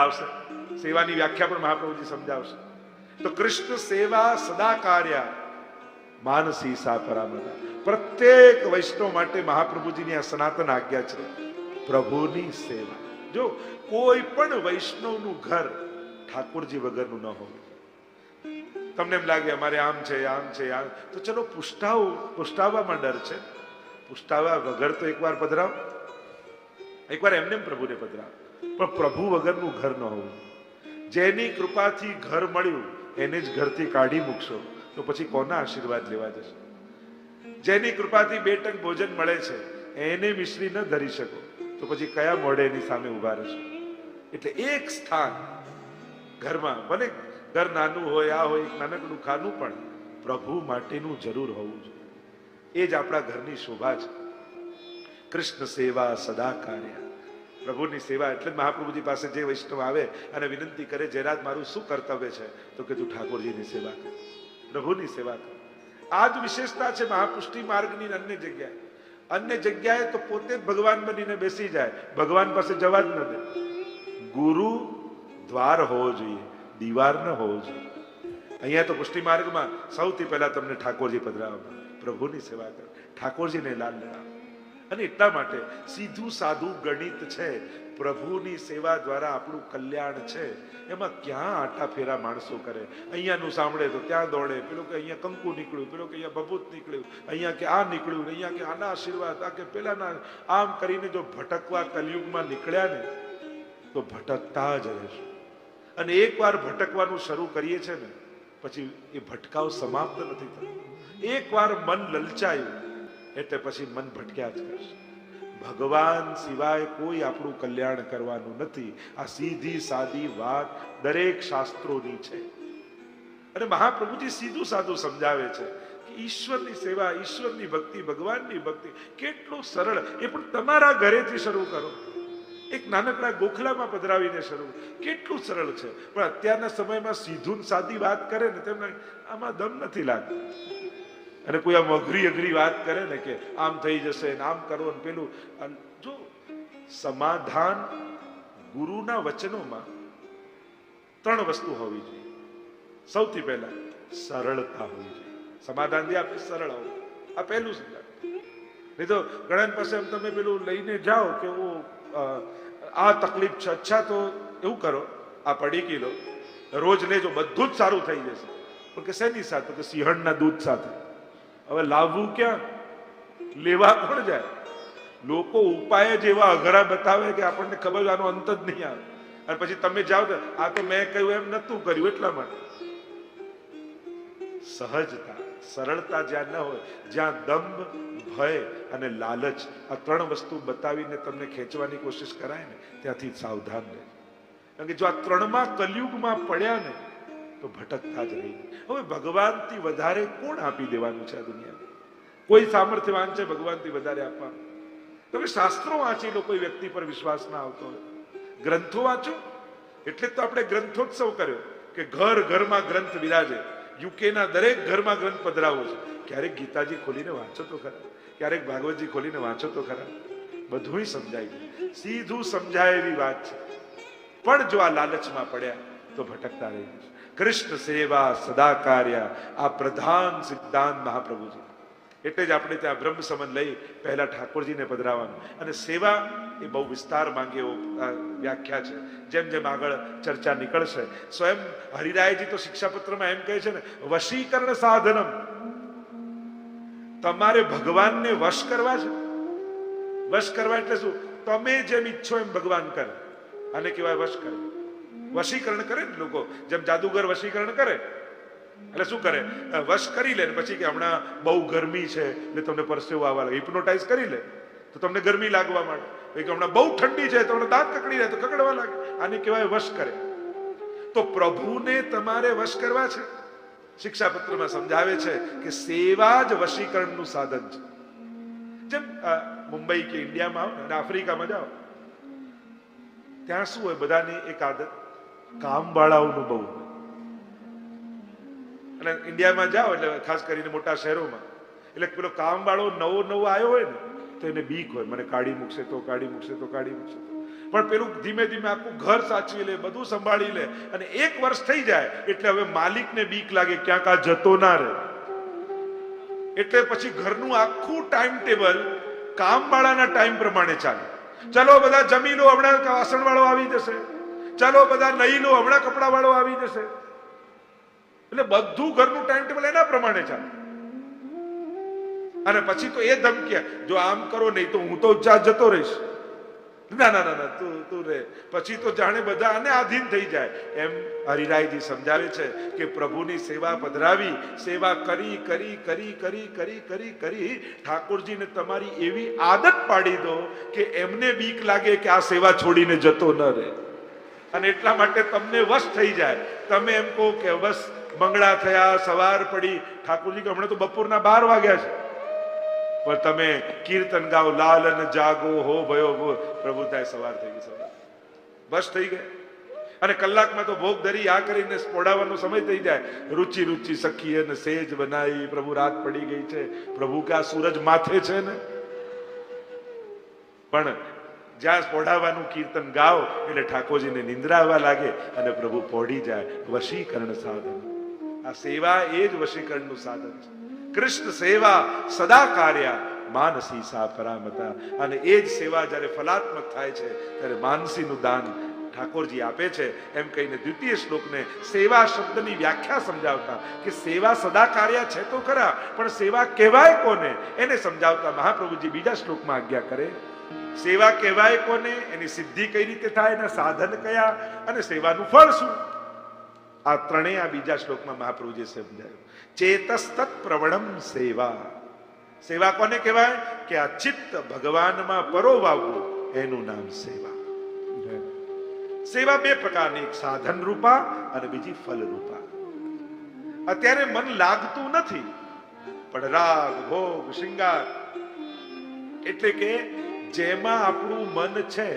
આવશે. સેવાની વ્યાખ્યા પણ મહાપ્રભુજી સમજાવશે. તો કૃષ્ણ સેવા સદા કાર્ય માનસી સા પરામદા. પ્રત્યેક વૈષ્ણવ માટે મહાપ્રભુજીની આ સનાતન આજ્ઞા છે, પ્રભુની સેવા. જો કોઈ પણ વૈષ્ણવનું ઘર ઠાકોરજી વગરનું ન હોય. તમને એમ લાગે અમારે આમ છે આમ છે આમ, તો ચલો પુષ્ટાવવામાં ડર છે. પુષ્ટાવા વગર તો એકવાર પધરાવ, એકવાર એમને પ્રભુને પધરાવ, પણ પ્રભુ વગરનું ઘર ન હોવું. જેની કૃપાથી ઘર મળ્યું એને જ ઘરથી કાઢી મૂકશો તો પછી કોના આશીર્વાદ લેવા જશો? જેની કૃપાથી 2 ટંક ભોજન મળે છે એને મિશ્રી ન ધરી શકો તો પછી કયા મોઢે એની સામે ઉભા રહેશો? એટલે એક સ્થાન ઘરમાં, ભલે ઘર નાનું હોય, આ હોય, એક નાનકડું ખાનું, પણ પ્રભુ માટેનું જરૂર હોવું જોઈએ. એ જ આપણા ઘરની શોભા છે. કૃષ્ણ સેવા સદા કાર્ય. પ્રભુની સેવા એટલે જ મહાપ્રભુજી પાસે જે વૈષ્ણવ આવે અને વિનંતી કરે, જયરાજ મારું શું કર્તવ્ય છે? તો કે તું ઠાકોરજીની સેવા કર, પ્રભુની સેવા કર. આ જ વિશેષતા છે મહાપુષ્ટિ માર્ગની. અન્ય જગ્યાએ તો પોતે જ ભગવાન બનીને બેસી જાય, ભગવાન પાસે જવા જ ન દે. ગુરુ દ્વાર હોવો જોઈએ, દીવાર ન હોવો જોઈએ. અહીંયા તો પુષ્ટિ માર્ગમાં સૌથી પહેલા તમને ઠાકોરજી પધરાવવા, પ્રભુની સેવા કરો, ઠાકોરજીને લાલ લડાવો. અને એટલા માટે સીધું સાધું ગણિત છે. પ્રભુની સેવા દ્વારા આપણું કલ્યાણ છે. એમાં ક્યાં આટા ફેરા માણસો કરે? અહીંયાનું સાંભળે તો ત્યાં દોડે, પેલો કે અહીંયા કંકુ નીકળ્યું, પેલો કે અહીંયા ભભૂત નીકળ્યું, અહીંયા કે આ નીકળ્યું, અહીંયા કે આના આશીર્વાદ, આ કે પેલાના, આમ કરીને જો ભટકવા કલયુગમાં નીકળ્યા ને તો ભટકતા જ રહેશે. અને એકવાર ભટકવાનું શરૂ કરીએ છે ને પછી એ ભટકાવ સમાપ્ત નથી થતો. એકવાર મન લલચાયું એટલે પછી મન ભટક્યા જ કરશે. ભગવાન સિવાય કોઈ આપણું કલ્યાણ કરવાનું નથી. આ સીધી સાદી વાત દરેક શાસ્ત્રોની છે. અને મહાપ્રભુજી સીધું સાધું સમજાવે છે કે ઈશ્વરની સેવા, ઈશ્વરની ભક્તિ, ભગવાનની ભક્તિ કેટલું સરળ. એ પણ તમારા ઘરેથી શરૂ કરો, એક નાનકડા ગોખલામાં પધરાવીને શરૂ. કેટલું સરળ છે. પણ અત્યારના સમયમાં સીધું સાદી વાત કરે ને તેમને આમાં દમ નથી લાગતો. અને કોઈ આમ અઘરી વાત કરે ને કે આમ થઈ જશે ને આમ કરો ને પેલું. જો સમાધાન ગુરુના વચનોમાં 3 વસ્તુ હોવી જોઈએ. સૌથી પહેલા સરળતા હોવી જોઈએ. સમાધાન જે આપણે સરળ હોવું, આ પહેલું સમજાય. નહીં તો ઘણા પાસે તમે પેલું લઈને જાઓ કે આ તકલીફ છે, અચ્છા તો એવું કરો, આ પડીકી લો, રોજ લેજો, બધું જ સારું થઈ જશે. પણ કે શેની સાથે? કે સિંહણના દૂધ સાથે. હવે લાવવું ક્યાં? લેવા કોણ જાય? લોકો ઉપાય જેવા અઘરા બતાવે કે આપણને ખબર આનો અંત જ નહીં આવે. અને પછી તમે જાઓ તો આ તો મેં કહ્યું એમ નતું કર્યું. એટલા માટે સહજતા, સરળતા જ્યાં ન હોય, જ્યાં દંભ, ભય અને લાલચ, આ 3 વસ્તુ બતાવીને તમને ખેંચવાની કોશિશ કરાય ને ત્યાંથી સાવધાન રહે. કારણ કે જો આ 3માં કલયુગમાં પડ્યા ને તો ભટકતા જ રહી. હવે ભગવાનથી વધારે કોણ આપી દેવાનું છે આ દુનિયામાં? કોઈ સામર્થ્યવાન છે ભગવાનથી વધારે આપવાનું? તમે શાસ્ત્રો વાંચી લો, કોઈ વ્યક્તિ પર વિશ્વાસ ના આવતો હોય. ગ્રંથો વાંચો. એટલે તો આપણે ગ્રંથોત્સવ કર્યો કે ઘર ઘરમાં ગ્રંથ બિરાજે. યુકેના દરેક ઘરમાં ગ્રંથ પધરાવો છે. ક્યારેક ગીતાજી ખોલીને વાંચો તો ખરા, ક્યારેક ભાગવતજી ખોલીને વાંચો તો ખરા. બધું સમજાય છે, સીધું સમજાય એવી વાત છે. પણ જો આ લાલચમાં પડ્યા તો ભટકતા રહી જશે. કૃષ્ણ સેવા સદા કાર્ય, આ પ્રધાન સિદ્ધાંત મહાપ્રભુજી. એટલે જ આપણે ત્યાં બ્રહ્મ સમન લઈ પહેલા ઠાકોરજીને પધરાવવાનું. અને સેવા એ બહુ વિસ્તાર માંગે એવો વ્યાખ્યા છે. જેમ જેમ આગળ ચર્ચા નીકળશે. સ્વયં હરિરાયજી તો શિક્ષાપત્રમાં એમ કહે છે ને, વશીકરણ સાધનમ. તમારે ભગવાનને વશ કરવા છે. વશ કરવા એટલે શું? તમે જેમ ઈચ્છો એમ ભગવાન કરે. આને કહેવાય વશ કરે. વશીકરણ કરે ને લોકો, જેમ જાદુગર વશીકરણ કરે એટલે શું કરે? વશ કરી લે, પછી કે હમણાં બહુ ગરમી છે એટલે તમને પરસેવો આવવા લાગે, હિપ્નોટાઇઝ કરી લે તો તમને ગરમી લાગવા માંડે. કે હમણાં બહુ ઠંડી છે, તમને દાંત કકડી જાય તો કકડવા લાગે. આને કહેવાય વશ કરે. તો પ્રભુને તમારે વશ કરવા છે. શિક્ષાપત્રમાં સમજાવે છે કે સેવા જ વશીકરણનું સાધન છે. જેમ મુંબઈ કે ઇન્ડિયામાં આવો ને આફ્રિકામાં જાઓ, ત્યાં શું હોય? બધાની એક આદત, કામવાળાઓનું બહુ. અને ઇન્ડિયામાં જાઓ એટલે ખાસ કરીને મોટા શહેરોમાં, એટલે પેલો કામવાળો નવો આવ્યો હોય ને તો એને બીક હોય, મને કાઢી મૂકશે તો કાઢી મૂકશે તો કાઢી મૂકશે. પણ પેલું ધીમે ધીમે આખું ઘર સાચવી લે, બધું સંભાળી લે, અને 1 વર્ષ થઈ જાય એટલે હવે માલિકને બીક લાગે ક્યાંક આ જતો ના રહે. એટલે પછી ઘરનું આખું ટાઈમ ટેબલ કામવાળાના ટાઈમ પ્રમાણે ચાલે. ચલો બધા જમી લો, હમણાં વાસણ વાળો આવી જશે. ચલો બધા નહીં લો, હમણાં કપડા વાળો આવી જશે. એટલે બધું ઘરનું ટાઈમ ટેબલ એના પ્રમાણે ચાલે. અને પછી તો એ ધમકી, જો આમ કરો નહીં તો હું તો જતો રહીશ. ના ના ના તું રે. પછી તો જાણે બધા આને આધીન થઈ જાય. એમ હરિરાયજી સમજાવે છે કે પ્રભુની સેવા પધરાવી, સેવા કરી કરી કરી કરી કરી કરી કરી ઠાકોરજીને તમારી એવી આદત પાડી દો કે એમને બીક લાગે કે આ સેવા છોડીને જતો ન રહે. અને એટલા માટે તમને વશ થઈ જાય. તમે એમ કહો કે બસ મંગળા થયા, સવાર પડી, ઠાકોરજી કે હમણાં તો બપોરના 12 વાગ્યા છે, પણ તમે કીર્તન ગાઓ, લાલન જાગો હો ભયો, પ્રભુતાએ સવાર થઈ ગઈ, સવાર બસ થઈ ગઈ. અને કલાકમાં તો ભોગ ધરી આ કરીને પોડાવવાનો સમય થઈ જાય. રુચિ રુચિ સખી અને સેજ બનાવી, પ્રભુ રાત પડી ગઈ છે, પ્રભુ કે આ સૂરજ માથે છે ને. પણ જ્યાં પોઢાવાનું કીર્તન ગાઓ એટલે ઠાકોરજીને નિંદ્રા આવવા લાગે અને પ્રભુ પોઢી જાય. વશીકરણ સાધન, આ સેવા એ જ વશીકરણનું સાધન છે. કૃષ્ણ સેવા સદા કાર્યા માનસી સા પરામતા. અને એ જ સેવા જ્યારે ફલાત્મક થાય છે ત્યારે માનસીનું દાન ઠાકોરજી આપે છે. એમ કહીને દ્વિતીય શ્લોકને સેવા શબ્દની વ્યાખ્યા સમજાવતા કે સેવા સદા કાર્ય છે તો ખરા, પણ સેવા કહેવાય કોને એને સમજાવતા મહાપ્રભુજી બીજા શ્લોકમાં આજ્ઞા કરે. સેવા કહેવાય કોને, એની સિદ્ધિ કઈ રીતે થાય, એના સાધન કયા, અને સેવાનું ફળ શું, આ ત્રણેય આ બીજા શ્લોકમાં મહાપ્રભુજીએ સમજાવ્યું. ચેતસ્તત પ્રવણમ સેવા. સેવા કોને કહેવાય કે આ ચિત્ત ભગવાનમાં પરોવાવું, એનું નામ સેવા. સેવા 2 પ્રકારની, એક સાધન રૂપા અને બીજી ફલ રૂપા. અત્યારે મન લાગતું નથી, પણ રાગ ભોગ શૃંગાર, એટલે કે જેમાં આપણું મન છે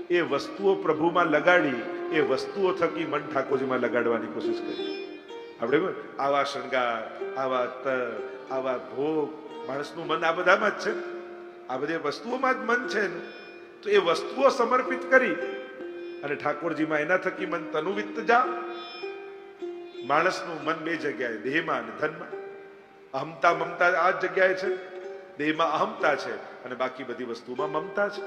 એ વસ્તુઓ પ્રભુમાં લગાડી, એ વસ્તુઓ થકી મન ઠાકોરજીમાં લગાડવાની કોશિશ કરી. આપણે આવા શૃંગાર, આવા તર, આવા ભોગ, માણસનું મન આ બધામાં જ છે, આ બધી વસ્તુઓમાં જ મન છે. તો એ વસ્તુઓ સમર્પિત કરી અને ઠાકોરજીમાં એના થકી મન તનુવિત્ત જા. માણસનું મન 2 જગ્યાએ, દેહમાં અને ધનમાં. અહમતા મમતા આ જ જગ્યાએ છે. દેહમાં અહમતા છે અને બાકી બધી વસ્તુમાં મમતા છે.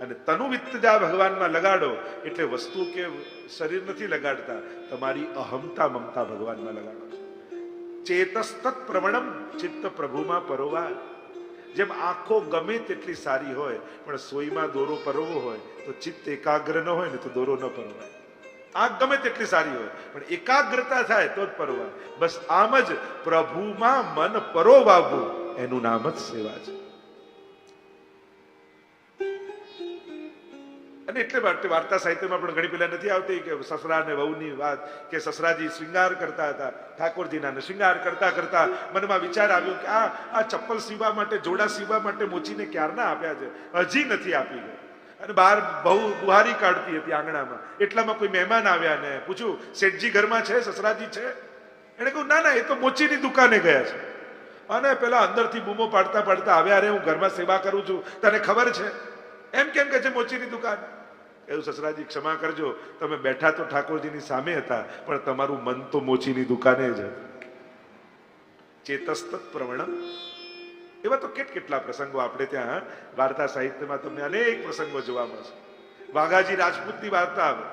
અને તનુવિત્ત જા ભગવાનમાં લગાડો એટલે વસ્તુ કે શરીર નથી લગાડતા, તમારી અહમતા મમતા ભગવાનમાં લગાડો. ચેતસ્તત પ્રવણમ, ચિત્ત પ્રભુમાં પરોવા. જેમ આંખો ગમે તેટલી સારી હોય પણ સોયમાં દોરો પરોવો હોય તો ચિત્ત એકાગ્ર ન હોય ને તો દોરો ન પરોવાય. આંખ ગમે તેટલી સારી હોય પણ એકાગ્રતા થાય તો જ પરોવાય. બસ આમ જ પ્રભુમાં મન પરોવાવું, એનું નામ જ સેવા છે. અને એટલે વાર્તા સાહિત્યમાં પણ ઘણી પેલા નથી આવતી કે સસરા અને વહુની વાત, કે સસરાજી શૃંગાર કરતા હતા ઠાકોરજીના, શૃંગાર કરતા કરતા મનમાં વિચાર આવ્યો કે આ ચપ્પલ સીવવા માટે, જોડા સીવવા માટે મોચીને ક્યારના આપ્યા છે, હજી નથી આપી ગઈ. અને બહાર બહુ બુહારી કાઢતી હતી આંગણામાં. એટલામાં કોઈ મહેમાન આવ્યા ને પૂછ્યું, શેઠજી ઘરમાં છે, સસરાજી છે? એને કહ્યું ના ના, એ તો મોચીની દુકાને ગયા છે. અને પેલા અંદરથી બૂમો પાડતા પાડતા આવ્યા, અરે હું ઘરમાં સેવા કરું છું, તને ખબર છે? એમ કેમ કે છે મોચીની દુકાન? એવું સસરાજી ક્ષમા કરજો, તમે બેઠા તો ઠાકોરજીની સામે હતા પણ તમારું મન તો મોચીની દુકાને જ હતું. ચેતસ્તત પ્રવણમ. એવા તો કેટલા પ્રસંગો આપણે ત્યાં વાર્તા સાહિત્યમાં તમને અનેક પ્રસંગો જોવા મળશે. વાઘાજી રાજપૂતની વાર્તા આવે.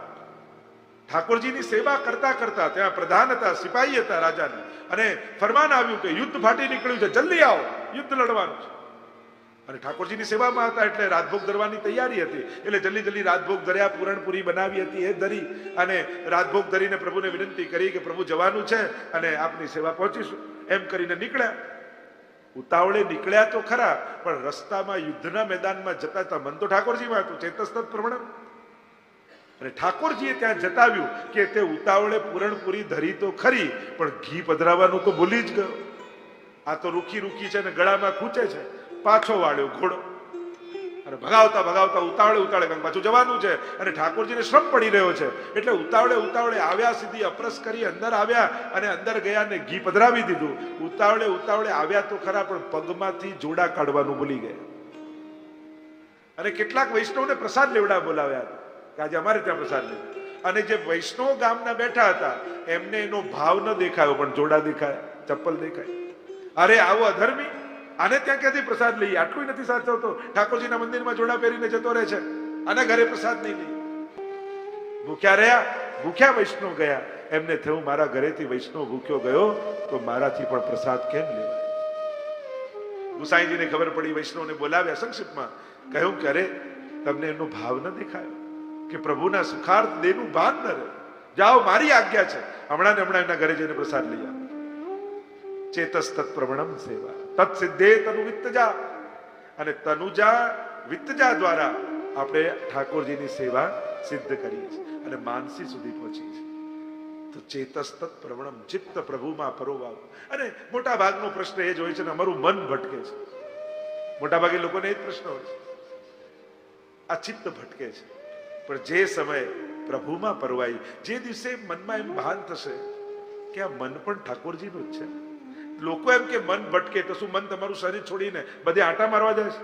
ઠાકોરજીની સેવા કરતા કરતા, ત્યાં પ્રધાન હતા, સિપાહી હતા રાજાના, અને ફરમાન આવ્યું કે યુદ્ધ ફાટી નીકળ્યું છે, જલ્દી આવો, યુદ્ધ લડવાનું છે. અને ઠાકોરજીની સેવામાં હતા એટલે રાજભોગ ધરવાની તૈયારી હતી. એટલે જલ્દી જલ્દી રાજભોગ ધર્યા, પૂરણપુરી બનાવી હતી એ ધરી, અને રાજભોગ ધરીને પ્રભુને વિનંતી કરી કે પ્રભુ જવાનું છે અને આપની સેવા પહોંચીશું. એમ કરીને નીકળ્યા. ઉતાવળે નીકળ્યા તો ખરા, પણ રસ્તામાં યુદ્ધના મેદાનમાં જતા હતા મન તો ઠાકોરજીમાં હતું. ચેતસ્તત પ્રવણમ. અને ઠાકોરજીએ ત્યાં જતાવ્યું કે તે ઉતાવળે પૂરણપુરી ધરી તો ખરી, પણ ઘી પધરાવવાનું તો ભૂલી જ ગયો. આ તો રૂખી રૂખી છે ને ગળામાં ખૂંચે છે. પાછો વાળ્યો ઘોડો અને ભગાવતા ભગાવતા ઉતાવળે પાછું જવાનું છે. અને ઠાકોરજીને શ્રમ પડી રહ્યો છે એટલે ઉતાવળે આવ્યા, સીધી અપરસ કરી અંદર આવ્યા અને અંદર ગયા ને ઘી પધરાવી દીધું. ઉતાવળે આવ્યા તો ખરા, પણ પગમાંથી જોડા કાઢવાનું ભૂલી ગયા. અને કેટલાક વૈષ્ણવને પ્રસાદ લેવડા બોલાવ્યા હતા કે આજે અમારે ત્યાં પ્રસાદ લેવો. અને જે વૈષ્ણવ ગામના બેઠા હતા એમને એનો ભાવ ન દેખાયો, પણ જોડા દેખાયા, ચપ્પલ દેખાય. અરે આવો અધર્મી, આને ત્યાં ક્યાંથી પ્રસાદ લઈએ? આટલું નથી સાચવતો, ઠાકોરજીના મંદિરમાં જોડા પહેરીને જતો રહે છે, આના ઘરે પ્રસાદ નહીં લઈએ. ભૂખ્યા રહ્યા, ભૂખ્યા વૈષ્ણવ ગયા. એમને થયું મારા ઘરેથી વૈષ્ણવ ભૂખ્યો ગયો તો મારાથી પણ પ્રસાદ કેમ લેવાય? ગુસાઈજીને ખબર પડી, વૈષ્ણવને બોલાવ્યા, સંક્ષિપ્તમાં કહ્યું કે અરે તમને એનો ભાવ ન દેખાયો કે પ્રભુના સુખાર્થ દેહનું ભાન ન રહે? જાઓ, મારી આજ્ઞા છે, હમણાં ને હમણાં એમના ઘરે જઈને પ્રસાદ લઈ આવો. ચેતસ તત્પ્રવણમ સેવા તત્ સિદ્ધે તનુ વિત્તજા. અને તનુજા વિત્તજા દ્વારા આપણે ઠાકોરજીની સેવા સિદ્ધ કરીએ છીએ અને માનસી સુધી પહોંચીએ છીએ. તો ચેતસ તત્પ્રવણમ, ચિત્ત પ્રભુમાં પરોવાવું. અને મોટા ભાગનો પ્રશ્ન એ જ હોય છે ને, અમારું મન ભટકે છે. મોટા ભાગે લોકોને એ જ પ્રશ્ન હોય છે, આ ચિત્ત ભટકે છે. પણ જે સમયે પ્રભુમાં પરવાઈ, જે દિવસે મનમાં એમ ભાન થશે કે આ મન પણ ઠાકોરજીનું જ છે. લોકો એમ કે મન ભટકે તો શું મન તમારું શરીર છોડીને બધે આંટા મારવા જાય છે?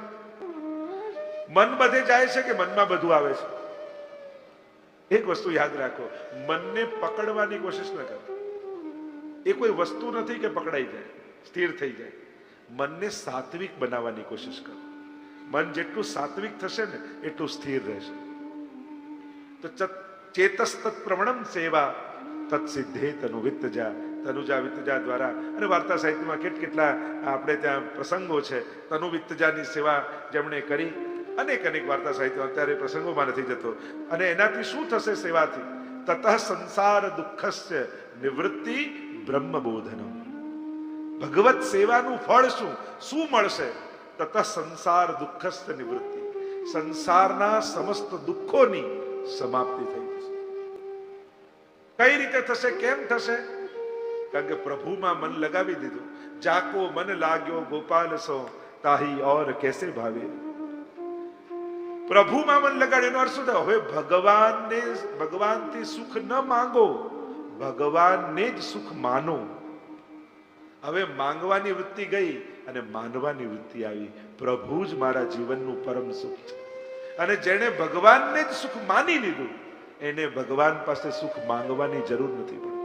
મન બધે જાય છે કે મનમાં બધું આવે છે? એક વસ્તુ યાદ રાખો, મનને પકડવાની કોશિશ ન કરો. એ કોઈ વસ્તુ નથી કે પકડાઈ જાય, સ્થિર થઈ જાય. મનને સાત્વિક બનાવવાની કોશિશ કરો. મન જેટલું સાત્વિક થશે ને એટલું સ્થિર રહેશે. તો ચેતસ તત્પ્રવણમ સેવા તત્ સિદ્ધે તનુ વિત્તજા. તનુજા વિત્તજા દ્વારા. અને વાર્તા સાહિત્યમાં કેટલા આપણે ત્યાં પ્રસંગો છે તનુ વિત્તજાની સેવા જેમણે કરી. અનેક વાર્તા સાહિત્ય, અત્યારે પ્રસંગોમાં નથી જતો. અને એનાથી શું થશે સેવાથી? તતઃ સંસાર દુઃખસ્ય નિવૃત્તિ બ્રહ્મબોધનમ. ભગવત સેવાનું ફળ શું મળશે? તતઃ સંસાર દુઃખસ્ય નિવૃત્તિ. સંસારના સમસ્ત દુઃખોની સમાપ્તિ થઈ જશે. કઈ રીતે થશે? કેમ થશે? કારણ કે પ્રભુમાં મન લગાવી દીધું. જાકો મન લાગ્યો ગોપાલ સો તાહી ઓર કેસે ભાવે. પ્રભુમાં મન લગાડ્યું એનો અર્થ શું થાય? હવે ભગવાનથી સુખ ન માંગો, ભગવાનને જ સુખ માનો. હવે માંગવાની વૃત્તિ ગઈ અને માનવાની વૃત્તિ આવી. પ્રભુ જ મારા જીવનનું પરમ સુખ છે. અને જેણે ભગવાનને જ સુખ માની લીધું એને ભગવાન પાસે સુખ માંગવાની જરૂર નથી પડતી.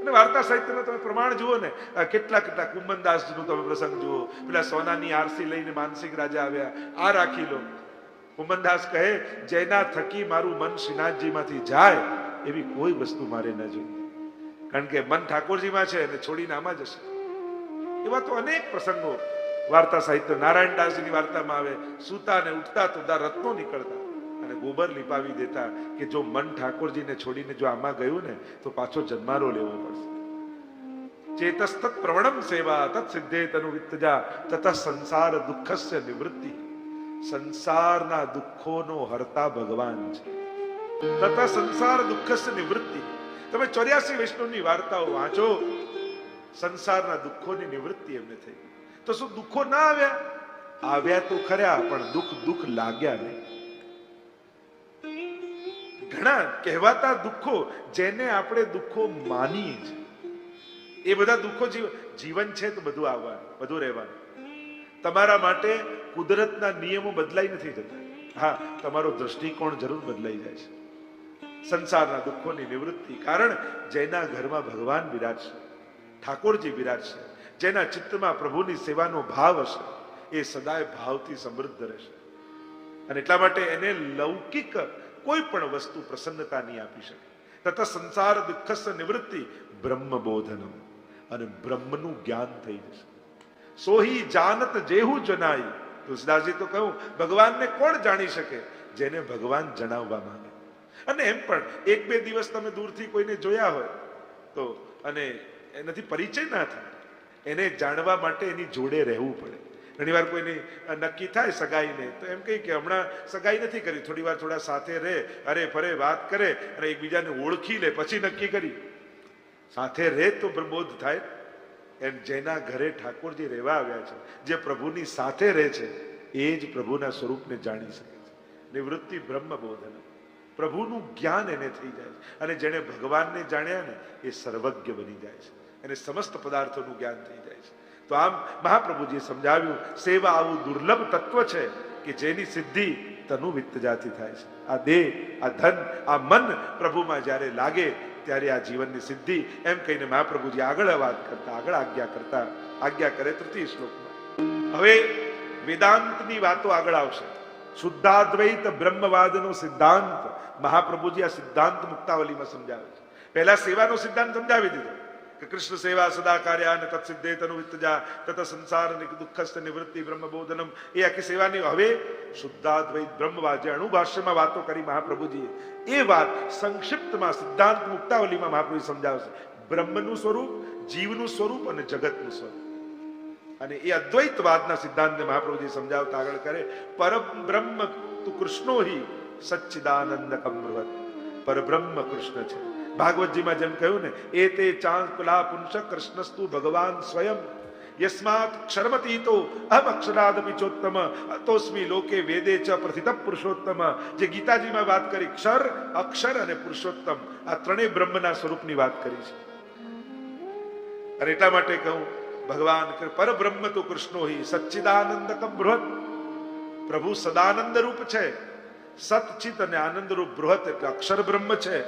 અને વાર્તા સાહિત્યમાં તમે પ્રમાણ જુઓ ને, કેટલા કુંભનદાસજીનું તમે પ્રસંગ જુઓ. પેલા સોનાની આરસી લઈને માનસિક રાજા આવ્યા, આ રાખી લો. કુંભનદાસ કહે જેના થકી મારું મન શ્રીનાથજીમાંથી જાય એવી કોઈ વસ્તુ મારે ન જોઈએ. કારણ કે મન ઠાકોરજીમાં છે અને છોડીને આમાં જશે. એવા તો અનેક પ્રસંગો વાર્તા સાહિત્ય. નારાયણદાસજીની વાર્તામાં આવે, સૂતા ને ઉઠતા તો રત્નો નીકળતા અને ગોબર લીપાવી દેતા કે જો મન ઠાકોરજીને છોડીને જો આમાં ગયું ને તો પાછો જન્મારો લેવો પડશે. ચેતસ્તત પ્રવણમ સેવા તત્ સિદ્ધે તનુ વિત્તજા તતઃ સંસાર દુઃખસ્ય નિવૃત્તિ. સંસારના દુઃખોનો હરતા ભગવાન છે. તથા સંસાર દુઃખસ્ય નિવૃત્તિ. તમે 84 વૈષ્ણવની વાર્તાઓ વાંચો, સંસારના દુઃખોની નિવૃત્તિ એમને થઈ. તો શું દુઃખો ના આવ્યા? આવ્યા તો ખરા, પણ દુઃખ લાગ્યા નહીં. ઘણા કહેવાતા દુઃખો જેને આપણે દુઃખો માનીએ છીએ, એ બધા દુઃખો જીવન છે તો બધું આવવાનું, બધું રહેવાનું. તમારા માટે કુદરતના નિયમો બદલાઈ નથી જતા. હા, તમારો દ્રષ્ટિકોણ જરૂર બદલાઈ જાય છે. સંસારના દુઃખોની નિવૃત્તિ. કારણ જેના ઘરમાં ભગવાન બિરાજશે, ઠાકોરજી બિરાજશે, જેના ચિત્તમાં પ્રભુની સેવાનો ભાવ હશે, એ સદાય ભાવથી સમૃદ્ધ રહેશે. અને એટલા માટે એને લૌકિક કોઈ પણ વસ્તુ પ્રસન્નતા નહીં આપી શકે. તથા સંસાર દુઃખસ્ય નિવૃત્તિ બ્રહ્મબોધનમ. અને બ્રહ્મનું જ્ઞાન થઈ જશે. સોહી જાનત જેહુ જનાઈ. તુલસીદાસજી તો કહું, ભગવાનને કોણ જાણી શકે? જેને ભગવાન જણાવવા માંગે. અને એમ પણ 1-2 દિવસ તમે દૂરથી કોઈને જોયા હોય તો અને એનાથી પરિચય ના થાય, એને જાણવા માટે એની જોડે રહેવું પડે. ઘણી વાર કોઈની નક્કી થાય સગાઈને તો એમ કહી કે હમણાં સગાઈ નથી કરી, થોડી વાર થોડા સાથે રહે, અરે ફરે વાત કરે અને એકબીજાને ઓળખી લે પછી નક્કી કરી. સાથે રહે તો પ્રબોધ થાય. એમ જેના ઘરે ઠાકોરજી રહેવા આવ્યા છે, જે પ્રભુની સાથે રહે છે, એ જ પ્રભુના સ્વરૂપને જાણી શકે છે. નિવૃત્તિ બ્રહ્મબોધન. પ્રભુનું જ્ઞાન એને થઈ જાય છે. અને જેણે ભગવાનને જાણ્યા ને એ સર્વજ્ઞ બની જાય છે. એને સમસ્ત પદાર્થોનું જ્ઞાન થઈ જાય છે. તો આમ મહાપ્રભુજીએ સમજાવ્યું, સેવા આવું દુર્લભ તત્વ છે કે જેની સિદ્ધિ તનુ વિત્તજાથી થાય છે. આ દેહ, આ ધન, આ મન પ્રભુમાં જ્યારે લાગે ત્યારે આ જીવનની સિદ્ધિ, એમ કહીને મહાપ્રભુજી આગળ વાત કરતા, આગળ આજ્ઞા કરે તૃતીય શ્લોકમાં. હવે વેદાંતની વાતો આગળ આવશે. શુદ્ધાદ્વૈત બ્રહ્મવાદનો સિદ્ધાંત મહાપ્રભુજી આ સિદ્ધાંત મુક્તાવલીમાં સમજાવે છે. પહેલા સેવાનો સિદ્ધાંત સમજાવી દીધો કે કૃષ્ણ સેવા સદા કાર્ય અને તત્સિદ્ધે તનુ વિત્તજા તત સંસાર દુઃખસ્થ નિવૃત્તિ બ્રહ્મબોધનમ, એ આખી સેવાની. હવે શુદ્ધાદ્વૈત બ્રહ્મવાદ જે અણુભાષ્યમાં વાતો કરી મહાપ્રભુજીએ, એ વાત સંક્ષિપ્તમાં સિદ્ધાંત મુક્તાવલીમાં મહાપ્રભુ સમજાવશે. બ્રહ્મનું સ્વરૂપ, જીવનું સ્વરૂપ અને જગતનું સ્વરૂપ. અને એ અદ્વૈતવાદના સિદ્ધાંતને મહાપ્રભુજી સમજાવતા આગળ કરે, પરમ બ્રહ્મ તુ કૃષ્ણો હિ સચ્ચિદાનંદ કમૃવત. પરબ્રહ્મ કૃષ્ણ છે. ભાગવતજીમાં જેમ કહ્યું ને, એ તે ચાંકુલા પુંસ કૃષ્ણસ્તુ ભગવાન સ્વયં યસ્માત ક્ષરમતીતો અહમ અક્ષરાદપિ ચોત્તમ અતોસ્મિ લોકે વેદે ચ પ્રથિત પુરુષોત્તમ. જે ગીતાજીમાં વાત કરી, ક્ષર, અક્ષર અને પુરુષોત્તમ, આ ત્રણેય બ્રહ્મના સ્વરૂપની વાત કરી છે. અને એટલા માટે કહું, ભગવાન પરબ્રહ્મ તો કૃષ્ણો હિ સચ્ચિદાનંદકમ બૃહત. પ્રભુ સદાનંદ રૂપ છે, સતચિત અને આનંદ રૂપ બૃહત એટલે અક્ષર બ્રહ્મ છે.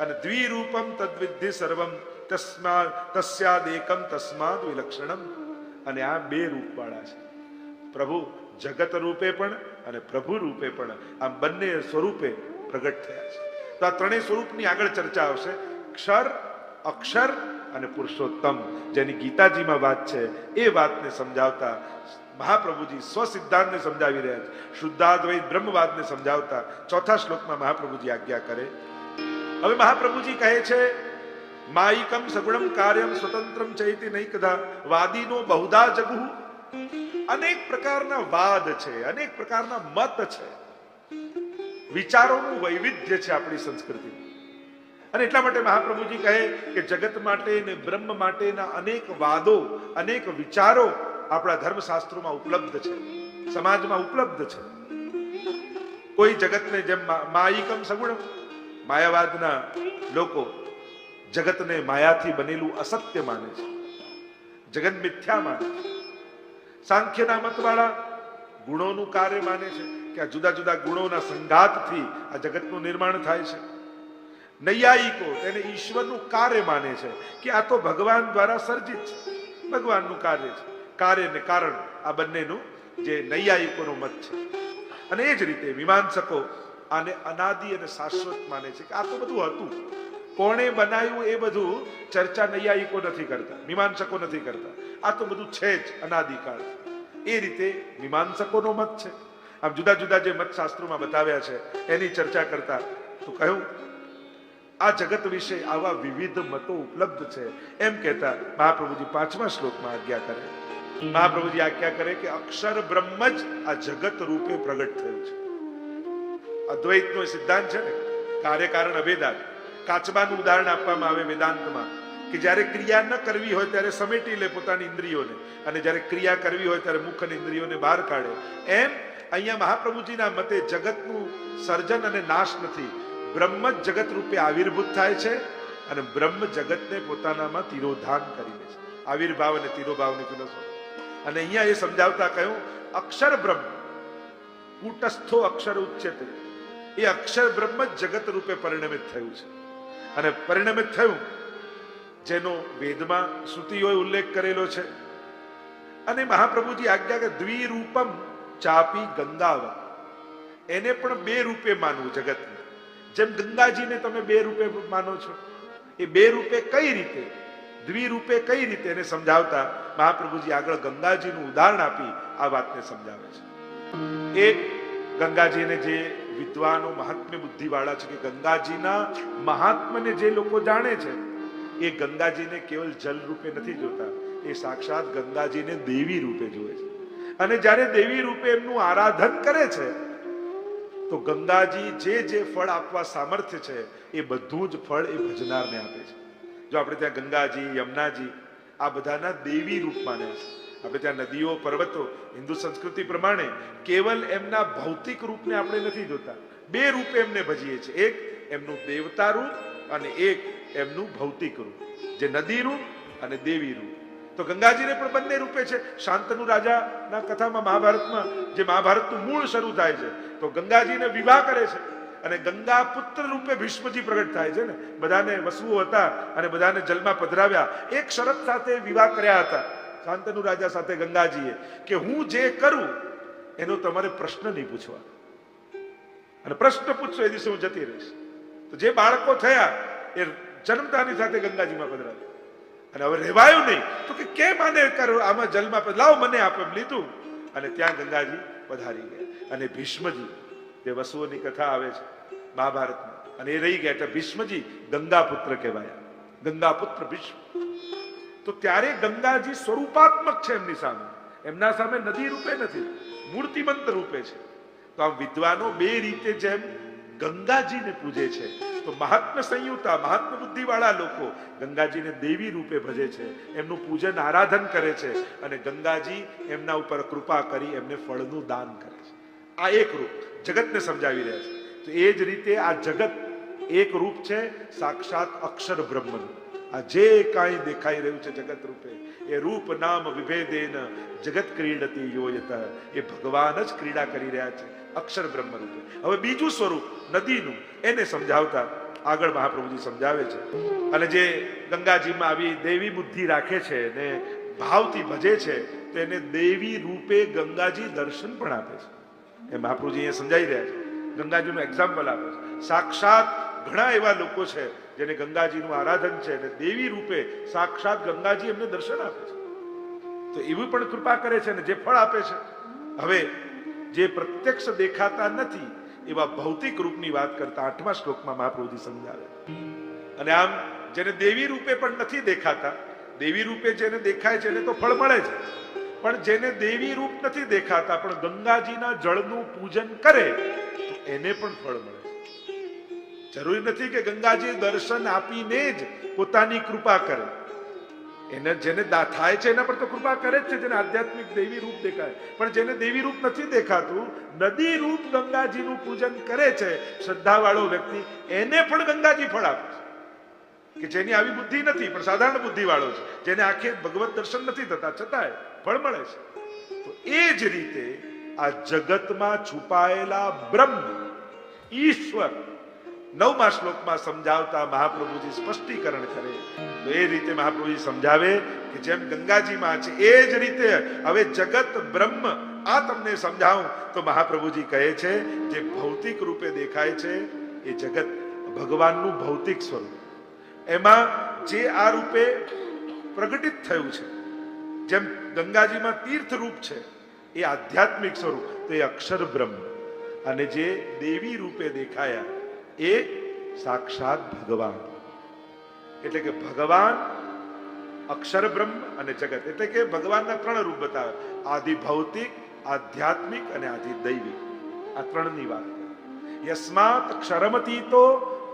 અને દ્વિરૂપમ તદ્વિદ્ધિ સર્વમ તસ્યાદેકમ તસ્માદ વિલક્ષણમ. અને આ બે રૂપ વાળા છે. પ્રભુ જગત રૂપે પણ અને પ્રભુ રૂપે પણ, આ બંને સ્વરૂપે પ્રગટ થયા છે. તો આ ત્રણેય સ્વરૂપની આગળ ચર્ચા આવશે. ક્ષર, અક્ષર અને પુરુષોત્તમ, જેની ગીતાજીમાં વાત છે, એ વાતને સમજાવતા મહાપ્રભુજી સ્વસિદ્ધાંતને સમજાવી રહ્યા છે. શુદ્ધાદ્વૈત બ્રહ્મવાદને સમજાવતા ચોથા શ્લોકમાં મહાપ્રભુજી આજ્ઞા કરે. હવે મહાપ્રભુજી કહે છે, માયિકમ સગુણમ કાર્યમ સ્વતંત્રમ ચૈતિ નૈકદા વાદીનો બહુધા જગુ. અનેક પ્રકારના વાદ છે, અનેક પ્રકારના મત છે, વિચારોનું વૈવિધ્ય છે આપણી સંસ્કૃતિ. અને એટલા માટે મહાપ્રભુજી કહે કે જગત માટે ને બ્રહ્મ માટેના અનેક વાદો, અનેક વિચારો આપણા ધર્મશાસ્ત્રોમાં ઉપલબ્ધ છે, સમાજમાં ઉપલબ્ધ છે. કોઈ જગતને જેમ માયિકમ સગુણમ, માયાવાદના લોકો જગતને માયાથી બનેલું અસત્ય માને છે, જગત મિથ્યા માને છે. સાંખ્યના મતવાળા ગુણોનું કાર્ય માને છે કે આ જુદા જુદા ગુણોના સંઘાતથી આ જગતનું નિર્માણ થાય છે. નૈયાયિકો તેને ઈશ્વરનું કાર્ય માને છે કે આ તો ભગવાન દ્વારા સર્જિત છે, ભગવાનનું કાર્ય છે. કાર્ય ને કારણ આ બંનેનું જે નૈયાયિકોનો મત છે. અને એ જ રીતે મીમાંસકો આને અનાદિ અને શાશ્વત માને છે કે આ તો બધું હતું, કોણે બનાવ્યું એ બધું ચર્ચા નૈયાયિકો નથી કરતા, મીમાંસકો નથી કરતા. આ તો બધું છે જ અનાદિકાળ. એ રીતે મીમાંસકોનો મત છે. આમ જુદા જુદા જે મત શાસ્ત્રોમાં બતાવ્યા છે એની ચર્ચા કરતા તો કહ્યું, આ જગત વિશે આવા વિવિધ મતો ઉપલબ્ધ છે. એમ કહેતા મહાપ્રભુજી પાંચમા શ્લોકમાં આજ્ઞા કરે. મહાપ્રભુજી આજ્ઞા કરે કે અક્ષર બ્રહ્મ જ આ જગત રૂપે પ્રગટ થયું છે. અદ્વૈતનો સિદ્ધાંત છે ને, કાર્યકારણ અભેદાન. કાચબાનું ઉદાહરણ આપવામાં આવે વેદાંતમાં કે જ્યારે ક્રિયા ન કરવી હોય ત્યારે સમેટી લે પોતાની ઇન્દ્રિયોને, અને જ્યારે ક્રિયા કરવી હોય ત્યારે મુખ અને ઇન્દ્રિયોને બહાર કાઢે. એમ અહીંયા મહાપ્રભુજીના મતે જગતનું સર્જન અને નાશ નથી, બ્રહ્મ જ જગત રૂપે આવિર્ભૂત થાય છે અને બ્રહ્મ જગતને પોતાનામાં તિરોધાન કરી લે છે. આવિર્ભાવ અને તિરોભાવની ફિલોસોફી. અને અહીંયા એ સમજાવતા કહ્યું, અક્ષર બ્રહ્મ કૂટસ્થો અક્ષર ઉચ્યતે, એ અક્ષર બ્રહ્મ જ જગત રૂપે પરિણમિત થયું છે. અને પરિણમિત થયું જેનો વેદમાં શ્રુતિઓએ ઉલ્લેખ કરેલો છે. અને મહાપ્રભુજી આજ્ઞા કે દ્વિરૂપમ ચાપી ગંગાવ, એને પણ બે રૂપે માનવું જગતને. જેમ ગંગાજીને તમે બે રૂપે માનો છો, એ બે રૂપે કઈ રીતે, દ્વિરૂપે કઈ રીતે એને સમજાવતા મહાપ્રભુજી આગળ ગંગાજીનું ઉદાહરણ આપી આ વાતને સમજાવે છે. એક ગંગાજીને જે વિદ્વાનો મહાત્મ્ય બુદ્ધિ વાળા છે કે ગંગાજીના મહાત્મને જે લોકો જાણે છે, એ ગંગાજીને કેવલ જલ રૂપે નથી જોતા, એ સાક્ષાત ગંગાજીને દેવી રૂપે જુએ છે. અને જ્યારે દેવી રૂપે એમનું આરાધન કરે છે તો ગંગાજી જે ફળ આપવા સામર્થ્ય છે એ બધું જ ફળ એ ભજનારને આપે છે. જો આપણે ત્યાં ગંગાજી, યમુનાજી આ બધાના દેવી રૂપ માન્યા છે. આપણે ત્યાં નદીઓ, પર્વતો હિન્દુ સંસ્કૃતિ પ્રમાણે કેવલ એમના ભૌતિક રૂપને આપણે નથી જોતા, બે રૂપે એમને ભજીએ છીએ. એક એમનું દેવતા રૂપ અને એક એમનું ભૌતિક રૂપ, જે નદી રૂપ અને દેવી રૂપ. તો ગંગાજીને પણ બંને રૂપે છે. શાંતનુ રાજાના કથામાં મહાભારતમાં જે મહાભારતનું મૂળ શરૂ થાય છે તો ગંગાજીને વિવાહ કરે છે અને ગંગા પુત્ર રૂપે ભીષ્મજી પ્રગટ થાય છે ને. બધાને વસુઓ હતા અને બધાને જલમાં પધરાવ્યા. એક શરત સાથે વિવાહ કર્યા હતા શાંતનુ રાજા સાથે ગંગાજીએ કે હું જે કરું એનો તમારે પ્રશ્ન નહીં પૂછવા, અને પ્રશ્ન પૂછશો એ દિવસે હું જતી રહીશ. તો જે બાળકો થયા એ જન્મતાની સાથે ગંગાજીમાં પધરાવ્યા અને હવે રહેવાયું નહીં. તો કે કેમ આને કરો આમાં જલમાં લાવો મને આપો એમ લીધું અને ત્યાં ગંગાજી પધારી ગયા. અને ભીષ્મજી જે વસુઓની કથા આવે છે મહાભારતમાં અને એ રહી ગયા એટલે ભીષ્મજી ગંગા પુત્ર કહેવાયા. ગંગા પુત્ર ભીષ્મ. તો ત્યારે ગંગાજી સ્વરૂપાત્મક છે એમની સામે, એમના સામે નદી રૂપે નથી, મૂર્તિમંત રૂપે છે. તો આમ વિદ્વાનો બે રીતે જેમ ગંગાજીને પૂજે છે તો મહાત્મ્ય સંયુક્તા મહાત્મ્ય બુદ્ધિ વાળા લોકો ગંગાજીને દેવી રૂપે ભજે છે, એમનું પૂજન આરાધન કરે છે અને ગંગાજી એમના ઉપર કૃપા કરી એમને ફળનું દાન કરે છે. આ એક રૂપ જગતને સમજાવી રહ્યા છે. તો એ જ રીતે આ જગત એક રૂપ છે સાક્ષાત અક્ષર બ્રહ્મનું. આ જે કાંઈ દેખાઈ રહ્યું છે જગત રૂપે એ રૂપ નામ વિભેદેન જગત ક્રીડતી યોયત, એ ભગવાન જ ક્રીડા કરી રહ્યા છે અક્ષર બ્રહ્મ રૂપે. હવે બીજું સ્વરૂપ નદીનું એને સમજાવતા આગળ મહાપ્રભુજી સમજાવે છે. અને જે ગંગાજીમાં આવી દેવી બુદ્ધિ રાખે છે ને ભાવથી ભજે છે તો એને દેવી રૂપે ગંગાજી દર્શન પણ આપે છે. એ મહાપ્રભુજી અહીંયા સમજાવી રહ્યા છે. ગંગાજીનું એક્ઝામ્પલ આપે છે. સાક્ષાત ઘણા એવા લોકો છે જેને ગંગાજીનું આરાધન છે અને દેવી રૂપે સાક્ષાત ગંગાજી એમને દર્શન આપે છે. તો એવું પણ કૃપા કરે છે અને જે ફળ આપે છે. હવે જે પ્રત્યક્ષ દેખાતા નથી એવા ભૌતિક રૂપની વાત કરતા 8મા શ્લોકમાં મહાપ્રભુજી સમજાવે. અને આમ જેને દેવી રૂપે પણ નથી દેખાતા, દેવી રૂપે જેને દેખાય છે એને તો ફળ મળે છે, પણ જેને દેવી રૂપ નથી દેખાતા પણ ગંગાજીના જળનું પૂજન કરે તો એને પણ ફળ મળે છે. જરૂરી નથી કે ગંગાજી દર્શન આપીને જ પોતાની કૃપા કરે. એને જેને થાય છે એના પર તો કૃપા કરે જ છે, જેને આધ્યાત્મિક દેવી રૂપ દેખાય. પણ જેને દેવી રૂપ નથી દેખાતું, નદી રૂપ ગંગાજીનું પૂજન કરે છે શ્રદ્ધાવાળો વ્યક્તિ, એને પણ ગંગાજી ફળ આપે છે. કે જેની આવી બુદ્ધિ નથી પણ સાધારણ બુદ્ધિ વાળો છે, જેને આંખે ભગવત દર્શન નથી થતા છતાંય ફળ મળે છે. તો એ જ રીતે આ જગતમાં છુપાયેલા બ્રહ્મ ઈશ્વર 9મા શ્લોકમાં સમજાવતા મહાપ્રભુજી સ્પષ્ટીકરણ કરે. તો એ રીતે મહાપ્રભુજી સમજાવે કે જેમ ગંગાજીમાં છે એ જ રીતે હવે જગત બ્રહ્મ આ તમને સમજાવું તો મહાપ્રભુજી કહે છે જે ભૌતિક રૂપે દેખાય છે એ જગત ભગવાનનું ભૌતિક સ્વરૂપ. એમાં જે આ રૂપે પ્રગટિત થયું છે, જેમ ગંગાજીમાં તીર્થ રૂપ છે એ આધ્યાત્મિક સ્વરૂપ, તો એ અક્ષર બ્રહ્મ. અને જે દેવી રૂપે દેખાયા એ સાક્ષાત ભગવાન. એટલે કે ભગવાન, અક્ષર બ્રહ્મ અને જગત, એટલે કે ભગવાનના 3 રૂપ બતાવે: આદિ ભૌતિક, આધ્યાત્મિક અને આદિ દૈવિક. આ 3ની વાત. યસ્માત ક્ષરમતીતો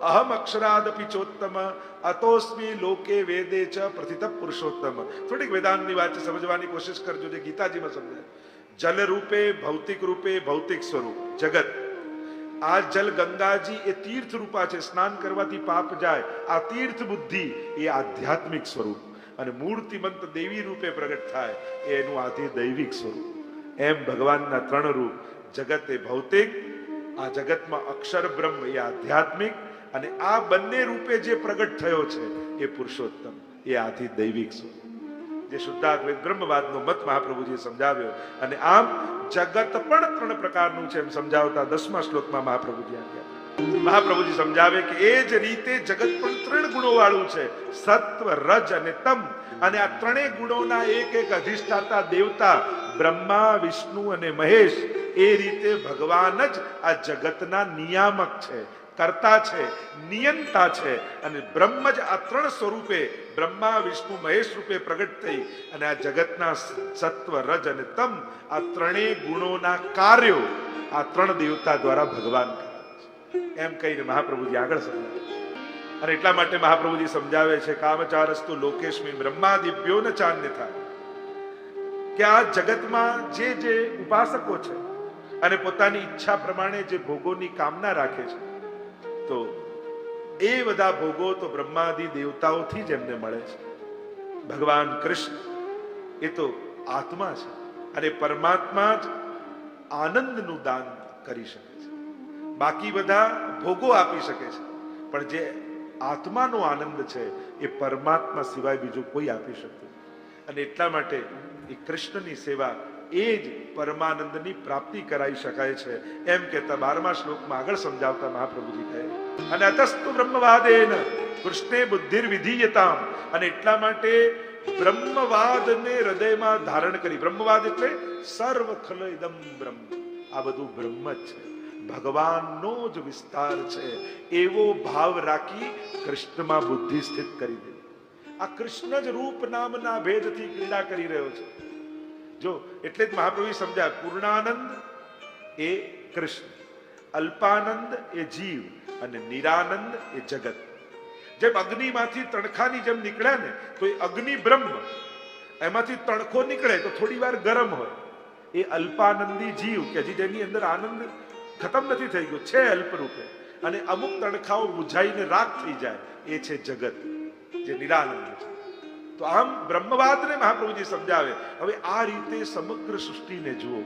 અહમ અક્ષરાદપી ચોત્તમ અતોસ્મી લોકે વેદે ચ પ્રથિત પુરુષોત્તમ. થોડીક વેદાંતની વાત છે, સમજવાની કોશિશ કરજો જે ગીતાજીમાં સમજાય. જલ રૂપે ભૌતિક રૂપે ભૌતિક સ્વરૂપ જગત. આ જલ ગંગાજી એ તીર્થ રૂપા છે, સ્નાન કરવાથી પાપ જાય. આ તીર્થ બુદ્ધિ એ આધ્યાત્મિક સ્વરૂપ અને મૂર્તિમંત દેવી રૂપે પ્રગટ થાય એનું આદિ દૈવિક સ્વરૂપ. એમ ભગવાનના 3 રૂપ, જગત એ ભૌતિક, આ જગતમાં અક્ષર બ્રહ્મ એ આધ્યાત્મિક, અને આ બંને રૂપે જે પ્રગટ થયો છે એ પુરુષોત્તમ એ આદિ દૈવિક સ્વરૂપ. જે શુદ્ધાદ્વૈત બ્રહ્મવાદનો મત મહાપ્રભુજીએ સમજાવ્યો. અને આમ જગત પણ 3 પ્રકારનું છે એમ સમજાવતા 10મા શ્લોકમાં મહાપ્રભુજી સમજાવે કે એ જ રીતે જગત પણ 3 ગુણો વાળું છે: સત્વ, રજ અને તમ. અને આ 3 ગુણોના એક અધિષ્ઠાતા દેવતા બ્રહ્મા, વિષ્ણુ અને મહેશ. એ રીતે ભગવાન જ આ જગતના નિયામક છે, કરતા છે, નિયંતા છે. અને બ્રહ્મ જ આ 3 સ્વરૂપે બ્રહ્મા, વિષ્ણુ, મહેશ રૂપે પ્રગટ થઈ અને આ જગતના સત્વ, રજ અને તમ આ 3 ગુણોના કાર્યો આ 3 દેવતા દ્વારા ભગવાન કરે છે. એમ કહીને મહાપ્રભુજી આગળ સમજાવે. અને એટલા માટે મહાપ્રભુજી સમજાવે છે કામચારસ્તુ લોકેશ્મી બ્રહ્માદિભ્યો ન ચાન્યથા. કે આ જગતમાં જે ઉપાસકો છે અને પોતાની ઈચ્છા પ્રમાણે જે ભોગોની કામના રાખે છે, તો એ બધા ભોગો તો બ્રહ્માદિ દેવતાઓથી જ એમને મળે છે. ભગવાન કૃષ્ણ એ તો આત્મા છે અને પરમાત્મા જ આનંદનું દાન કરી શકે છે. બાકી બધા ભોગો આપી શકે છે, પણ જે આત્માનો આનંદ છે એ પરમાત્મા સિવાય બીજું કોઈ આપી શકતું. અને એટલા માટે એ કૃષ્ણની સેવા એ જ પરમાનંદની પ્રાપ્તિ કરાવી શકાય છે. એમ કહેતા 12મા શ્લોકમાં આગળ સમજાવતા મહાપ્રભુજી કહે, અને અતસ્તુ બ્રહ્મવાદેન કૃષ્ણે બુદ્ધિર વિધીયતામ. અને એટલા માટે બ્રહ્મવાદને હૃદયમાં ધારણ કરી. બ્રહ્મવાદ એટલે સર્વ ખલ ઇદમ બ્રહ્મ, આ બધું બ્રહ્મ જ છે, ભગવાનનો જ વિસ્તાર છે, એવો ભાવ રાખી કૃષ્ણમાં બુદ્ધિ સ્થિત કરી દે. આ કૃષ્ણ જ રૂપ નામના ભેદથી ક્રીડા કરી રહ્યો છે. જો એટલે જ મહાપ્રભુએ સમજાય, પૂર્ણાનંદ એ કૃષ્ણ, અલ્પાનંદ એ જીવ અને નિરાનંદ એ જગત. જેમ અગ્નિમાંથી તણખાની જેમ નીકળ્યા ને, તો એ અગ્નિ બ્રહ્મ, એમાંથી તણખો નીકળે તો થોડી વાર ગરમ હોય, એ અલ્પાનંદી જીવ કે જેની અંદર આનંદ ખતમ નથી થઈ ગયો છે અલ્પ રૂપે, અને અમુક તણખાઓ બુઝાઈને રાખ થઈ જાય, એ છે જગત જે નિરાનંદ છે. તો આમ બ્રહ્મવાદને મહાપ્રભુજી સમજાવે. હવે આ રીતે સમગ્ર સૃષ્ટિને જુઓ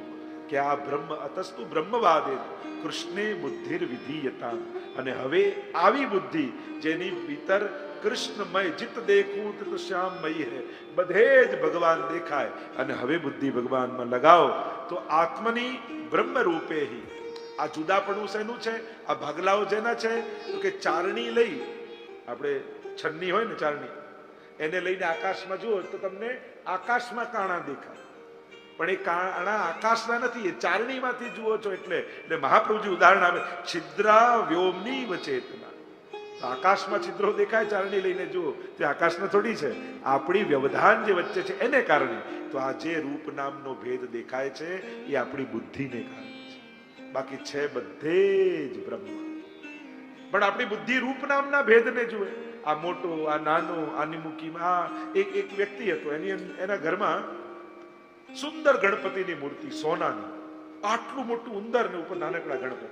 કે આ બ્રહ્મ અતસ્તુ બ્રહ્મવાદે કૃષ્ણે બુદ્ધિર વિધીયતા. અને હવે આવી બુદ્ધિ જેની ભીતર કૃષ્ણમય ચિત્ત દેખું તો શ્યામમય હે, બધે જ ભગવાન દેખાય. અને હવે બુદ્ધિ ભગવાનમાં લગાવો તો આત્મની બ્રહ્મ રૂપે હી. આ જુદાપણું શેનું છે? આ ભાગલાઓ જેના છે તો કે ચારણી લઈ, આપણે છન્ની હોય ને ચારણી, એને લઈને આકાશમાં જુઓ તો તમને આકાશમાં કાણા દેખાય, પણ એ કાણા આકાશના નથી, એ ચારણીમાંથી જુઓ છો. એટલે મહાપ્રભુજી ઉદાહરણ આપે, છિદ્રા વ્યોમની વચેતના. આકાશમાં છિદ્રો દેખાય, ચારણી લઈને જુઓ તે આકાશમાં થોડી છે, આપણી વ્યવધાન જે વચ્ચે છે એને કારણે. તો આ જે રૂપ નામનો ભેદ દેખાય છે એ આપણી બુદ્ધિને કારણે છે, બાકી છે બધે જ બ્રહ્મ. પણ આપણી બુદ્ધિ રૂપ નામના ભેદને જુએ, આ મોટો, આ નાનો, આની મૂકીમાં. એક વ્યક્તિ હતો, એના ઘરમાં સુંદર ગણપતિની મૂર્તિ સોનાની, આટલું મોટું ઉંદર ને ઉપર નાનકડા ગણપતિ.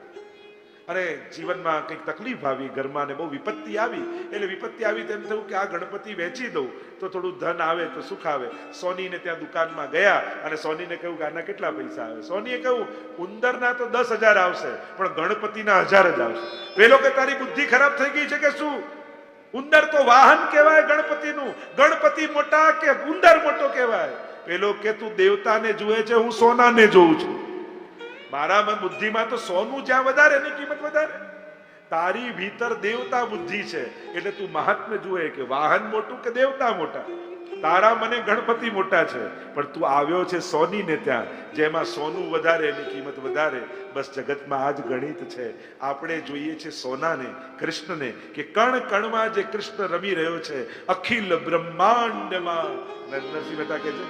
અને જીવનમાં કંઈક તકલીફ આવી ઘરમાં ને બહુ વિપત્તિ આવી, એટલે વિપત્તિ આવી તેમ થયું કે આ ગણપતિ વેચી દઉં તો થોડું ધન આવે તો સુખ આવે. સોનીને ત્યાં દુકાનમાં ગયા અને સોનીને કહ્યું કે આના કેટલા પૈસા આવે? સોનીએ કહ્યું ઉંદરના તો 10,000 આવશે, પણ ગણપતિના 1000 જ આવશે. પેલો કે તારી બુદ્ધિ ખરાબ થઈ ગઈ છે કે શું? ઉંદર તો વાહન કહેવાય ગણપતિનું, ગણપતિ મોટા કે ઉંદર મોટો કહેવાય? પેલો કે તું દેવતાને જુએ છે, હું સોનાને જોઉં છું. મારા બુદ્ધિમાં તો સોનું જ્યાં વધારે એની કિંમત વધારે. તારી ભીતર દેવતા બુદ્ધિ છે, એટલે તું મહાત્મ્ય જુએ કે વાહન મોટું કે દેવતા મોટા. તારા મને ગણપતિ મોટા છે, પણ તું આવ્યો છે સોનીને ત્યાં, જેમાં સોનું વધારે એની કિંમત વધારે. બસ જગતમાં આ જ ગણિત છે. આપણે જોઈએ છે સોનાને, કૃષ્ણને, કે કણ કણમાં જે કૃષ્ણ રમી રહ્યો છે, અખિલ બ્રહ્માંડમાં. નરસિંહ મહેતા કહે છે